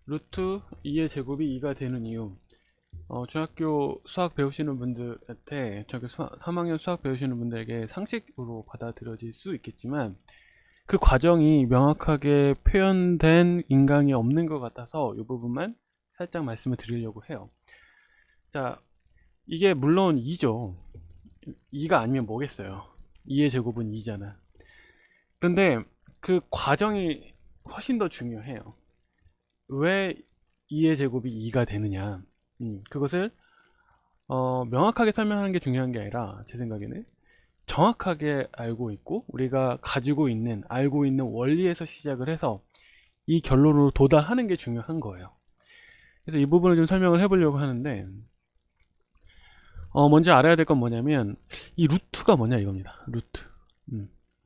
루트 2의 제곱이 2가 되는 이유. 중학교 수학 배우시는 분들한테, 중학교 3학년 수학 배우시는 분들에게 상식으로 받아들여질 수 있겠지만, 그 과정이 명확하게 표현된 인강이 없는 것 같아서 이 부분만 살짝 말씀을 드리려고 해요. 자, 이게 물론 2죠. 2가 아니면 뭐겠어요. 2의 제곱은 2잖아. 그런데 그 과정이 훨씬 더 중요해요. 왜 2의 제곱이 2가 되느냐. 그것을 명확하게 설명하는 게 중요한 게 아니라 제 생각에는 정확하게 알고 있고 우리가 가지고 있는 알고 있는 원리에서 시작을 해서 이 결론으로 도달하는 게 중요한 거예요. 그래서 이 부분을 좀 설명을 해보려고 하는데 먼저 알아야 될 건 뭐냐면 이 루트가 뭐냐 이겁니다. 루트.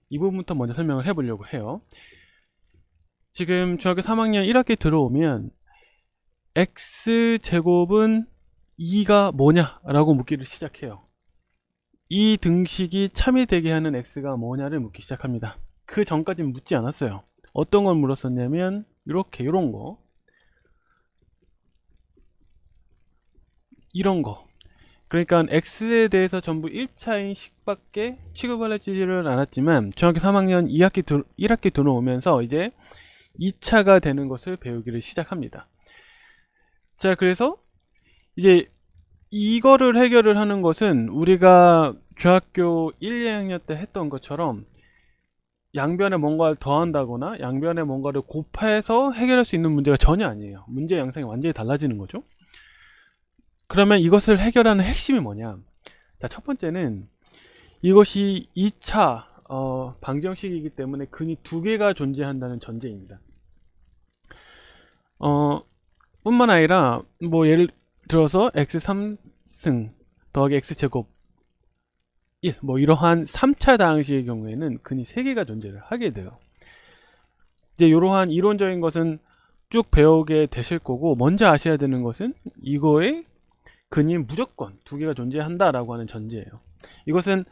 이 부분부터 먼저 설명을 해보려고 해요. 지금 중학교 3학년 1학기 들어오면 x제곱은 2가 뭐냐 라고 묻기를 시작해요. 이 등식이 참이 되게 하는 x가 뭐냐를 묻기 시작합니다. 그 전까지는 묻지 않았어요. 어떤 걸 물었었냐면 이렇게 이런 거, 이런 거. 그러니까 x에 대해서 전부 1차인 식밖에 취급을 하지를 않았지만 중학교 3학년 1학기 들어오면서 이제 2차가 되는 것을 배우기를 시작합니다. 자, 그래서 이제 이거를 해결을 하는 것은 우리가 중학교 1, 2학년 때 했던 것처럼 양변에 뭔가를 더한다거나 양변에 뭔가를 곱해서 해결할 수 있는 문제가 전혀 아니에요. 문제 양상이 완전히 달라지는 거죠. 그러면 이것을 해결하는 핵심이 뭐냐? 자, 첫 번째는 이것이 2차 방정식이기 때문에 근이 두 개가 존재한다는 전제입니다. 뿐만 아니라 뭐 예를 들어서 x3승 더하기 x제곱 1, 뭐 이러한 3차 다항식의 경우에는 근이 3개가 존재를 하게 돼요. 이제 이러한 이론적인 것은 쭉 배우게 되실 거고, 먼저 아셔야 되는 것은 이거의 근이 무조건 2개가 존재한다라고 하는 전제예요. 이것은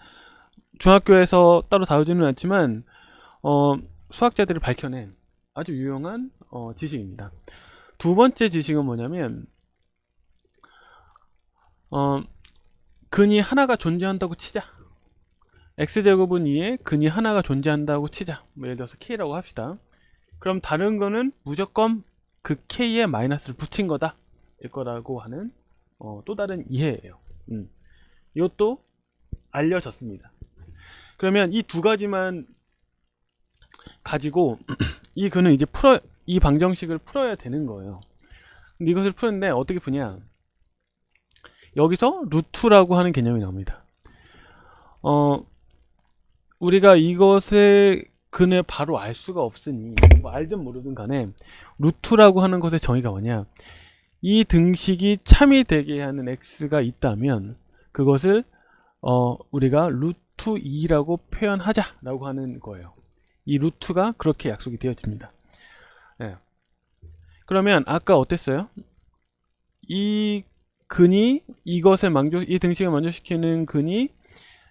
중학교에서 따로 다루지는 않지만 수학자들이 밝혀낸 아주 유용한 지식입니다. 두 번째 지식은 뭐냐면 근이 하나가 존재한다고 치자. x제곱은 2에 근이 하나가 존재한다고 치자. 뭐 예를 들어서 k라고 합시다. 그럼 다른 거는 무조건 그 k에 마이너스를 붙인 거다 일 거라고 하는 또 다른 이해예요. 이것도 알려졌습니다. 그러면 이 두 가지만 가지고 이 근은 이제 이 방정식을 풀어야 되는 거예요. 근데 이것을 푸는데 어떻게 푸냐? 여기서 루트라고 하는 개념이 나옵니다. 우리가 이것의 근을 바로 알 수가 없으니 뭐 알든 모르든 간에 루트라고 하는 것의 정의가 뭐냐? 이 등식이 참이 되게 하는 x가 있다면 그것을 우리가 루트 2라고 표현하자라고 하는 거예요. 이 루트가 그렇게 약속이 되어집니다. 네. 그러면 아까 어땠어요? 이 근이 이것을 이 등식을 만족시키는 근이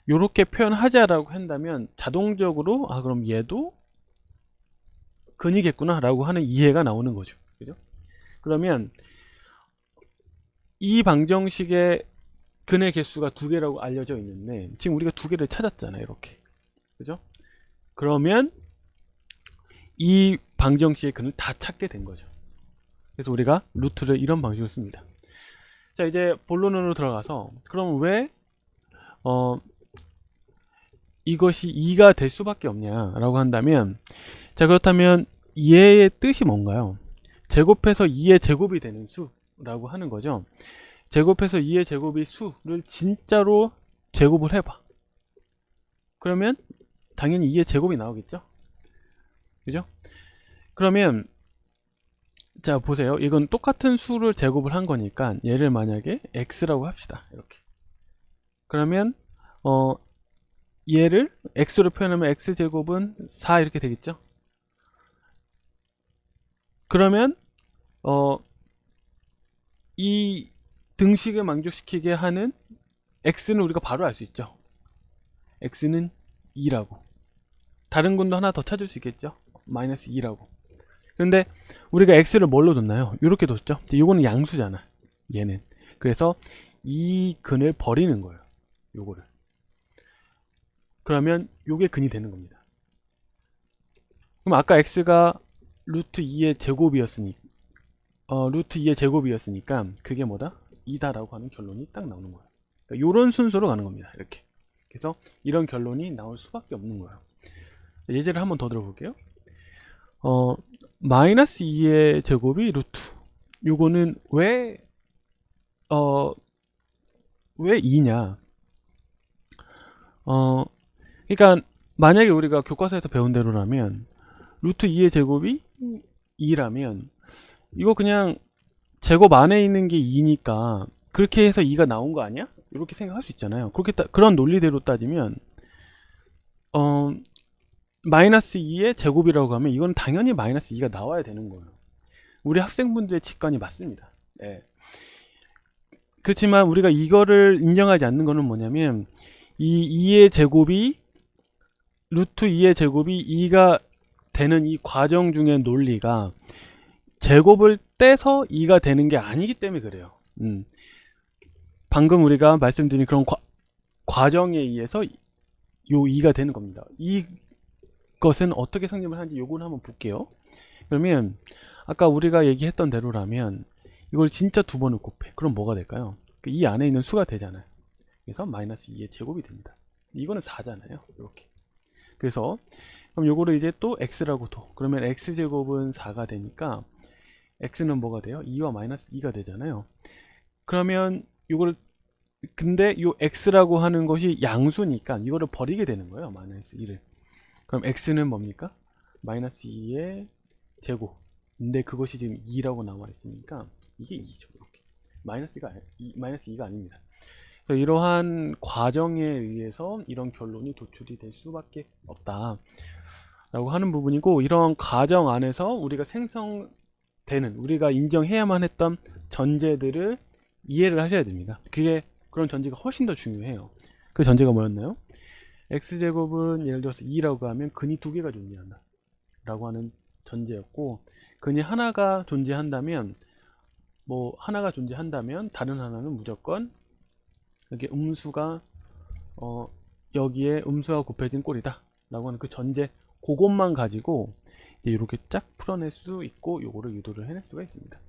이렇게 표현하자라고 한다면 자동적으로 그럼 얘도 근이겠구나 라고 하는 이해가 나오는 거죠. 그죠? 그러면 이 방정식의 근의 개수가 2개라고 알려져 있는데 지금 우리가 2개를 찾았잖아요. 이렇게. 그죠? 그러면 이 방정식의 근을 다 찾게 된 거죠. 그래서 우리가 루트를 이런 방식으로 씁니다. 자, 이제 본론으로 들어가서 그럼 왜 이것이 2가 될 수밖에 없냐라고 한다면, 자, 그렇다면 얘의 뜻이 뭔가요? 제곱해서 2의 제곱이 되는 수라고 하는 거죠. 제곱해서 2의 제곱이 수를 진짜로 제곱을 해봐. 그러면 당연히 2의 제곱이 나오겠죠. 그죠? 그러면 자, 보세요. 이건 똑같은 수를 제곱을 한 거니까 얘를 만약에 x라고 합시다. 이렇게. 그러면 얘를 x로 표현하면 x제곱은 4 이렇게 되겠죠. 그러면 이 등식을 만족시키게 하는 x는 우리가 바로 알 수 있죠. x는 2라고. 다른 근도 하나 더 찾을 수 있겠죠. 마이너스 2라고. 근데 우리가 x를 뭘로 뒀나요? 이렇게 뒀죠. 이거는 양수잖아, 얘는. 그래서 이 근을 버리는 거예요, 요거를. 그러면 요게 근이 되는 겁니다. 그럼 아까 x가 루트 2의 제곱이었으니 루트 2의 제곱이었으니까 그게 뭐다? 2다라고 하는 결론이 딱 나오는 거예요. 그러니까 요런 순서로 가는 겁니다, 이렇게. 그래서 이런 결론이 나올 수밖에 없는 거예요. 예제를 한번 더 들어볼게요. 마이너스 2의 제곱이 루트. 요거는 왜 2냐? 그러니까 만약에 우리가 교과서에서 배운 대로라면 루트 2의 제곱이 2라면 이거 그냥 제곱 안에 있는 게 2니까 그렇게 해서 2가 나온 거 아니야? 이렇게 생각할 수 있잖아요. 그런 논리대로 따지면 마이너스 2의 제곱이라고 하면 이건 당연히 마이너스 2가 나와야 되는 거예요. 우리 학생분들의 직관이 맞습니다. 네. 그렇지만 우리가 이거를 인정하지 않는 거는 뭐냐면 이 2의 제곱이 루트 2의 제곱이 2가 되는 이 과정 중의 논리가 제곱을 떼서 2가 되는 게 아니기 때문에 그래요. 방금 말씀드린 그런 과정에 의해서 요 2가 되는 겁니다. 이것은 어떻게 성립을 하는지 요거는 한번 볼게요. 그러면 아까 우리가 얘기했던 대로라면 이걸 진짜 두 번을 곱해. 그럼 뭐가 될까요? 이 안에 있는 수가 되잖아요. 그래서 마이너스 2의 제곱이 됩니다. 이거는 4잖아요. 이렇게. 그래서 그럼 요거를 이제 또 x라고 둬. 그러면 x제곱은 4가 되니까 x는 뭐가 돼요? 2와 마이너스 2가 되잖아요. 그러면 요거를 근데 요 x라고 하는 것이 양수니까 이거를 버리게 되는 거예요. 마이너스 2를. 그럼 x는 뭡니까? 마이너스 2의 제곱. 근데 그것이 지금 2라고 나와 있으니까 이게 2죠. 이렇게. 마이너스 2가 아닙니다. 그래서 이러한 과정에 의해서 이런 결론이 도출이 될 수밖에 없다 라고 하는 부분이고, 이런 과정 안에서 우리가 우리가 인정해야만 했던 전제들을 이해를 하셔야 됩니다. 그런 전제가 훨씬 더 중요해요. 그 전제가 뭐였나요? x제곱은 예를 들어서 2라고 하면 근이 두 개가 존재한다 라고 하는 전제였고, 근이 하나가 존재한다면 다른 하나는 무조건 여기 여기에 음수가 곱해진 꼴이다 라고 하는 그 전제, 그것만 가지고 이렇게 쫙 풀어낼 수 있고 요거를 유도를 해낼 수가 있습니다.